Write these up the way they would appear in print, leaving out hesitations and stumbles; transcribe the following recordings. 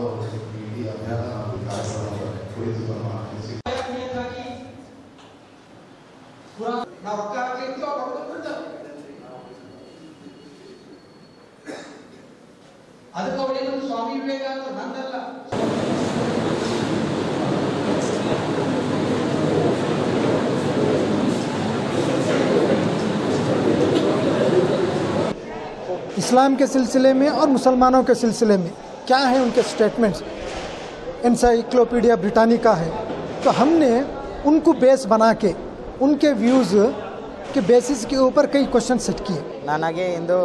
ಇಡೀ ಅಭಿಯಾನ ಕಾರ್ಯಕ್ರಮ ಕುರಿತು ನಮ್ಮ ಅದಕ್ಕೆ ಅವಳೇನು ಸ್ವಾಮಿ ವಿವೇಕಾನಂದ ನಂದಲ್ಲ. इस्लाम के सिलसिले में और मुसलमानों के सिलसिले में क्या है उनके स्टेटमेंट्स, एनसाइक्लोपीडिया ब्रिटानिका है, तो हमने उनको बेस बना के उनके व्यूज़ के बेसिस के ऊपर कई क्वेश्चन सेट किए. ನನಗೆ ಇಂದು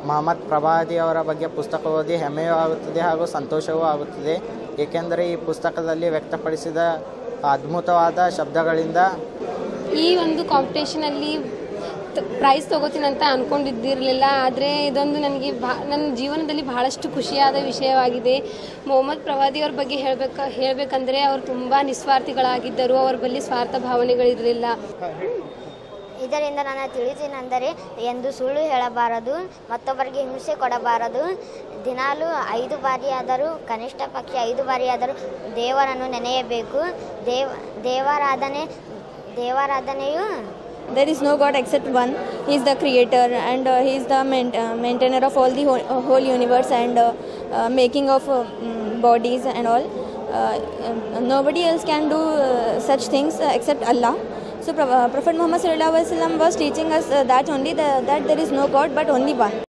ಮೊಹಮ್ಮದ್ ಪ್ರವಾದಿ ಅವರ ಬಗ್ಗೆ ಪುಸ್ತಕ ಓದಿ ಹೆಮ್ಮೆಯೂ ಆಗುತ್ತದೆ ಹಾಗೂ ಸಂತೋಷವೂ ಆಗುತ್ತದೆ. ಏಕೆಂದರೆ ಈ ಪುಸ್ತಕದಲ್ಲಿ ವ್ಯಕ್ತಪಡಿಸಿದ ಅದ್ಭುತವಾದ ಶಬ್ದಗಳಿಂದ ಈ ಒಂದು ಕಾಂಪಿಟೇಷನಲ್ಲಿ ಪ್ರೈಸ್ ತೊಗೋತೀನಿ ಅಂತ ಅಂದ್ಕೊಂಡಿದ್ದಿರಲಿಲ್ಲ. ಆದರೆ ಇದೊಂದು ನನಗೆ ನನ್ನ ಜೀವನದಲ್ಲಿ ಬಹಳಷ್ಟು ಖುಷಿಯಾದ ವಿಷಯವಾಗಿದೆ. ಮೊಹಮ್ಮದ್ ಪ್ರವಾದಿಯವ್ರ ಬಗ್ಗೆ ಹೇಳಬೇಕಂದ್ರೆ ಅವರು ತುಂಬ ನಿಸ್ವಾರ್ಥಿಗಳಾಗಿದ್ದರು. ಅವರ ಬಳಿ ಸ್ವಾರ್ಥ ಭಾವನೆಗಳಿರಲಿಲ್ಲ. ಇದರಿಂದ ನಾನು ತಿಳಿದೇನೆಂದರೆ ಎಂದು ಸುಳ್ಳು ಹೇಳಬಾರದು, ಮತ್ತೊಬ್ಬರಿಗೆ ಹಿಂಸೆ ಕೊಡಬಾರದು, ದಿನಾಲೂ 5 ಬಾರಿಯಾದರೂ ಕನಿಷ್ಠ ಪಕ್ಷ 5 ಬಾರಿಯಾದರೂ ದೇವರನ್ನು ನೆನೆಯಬೇಕು. ದೇವಾರಾಧನೆಯು There is no God except one. He is the creator and he is the maintainer of all the whole universe and making of bodies and all. Nobody else can do such things except Allah. So Prophet Muhammad sallallahu alaihi wasallam was teaching us that only that there is no God but only one.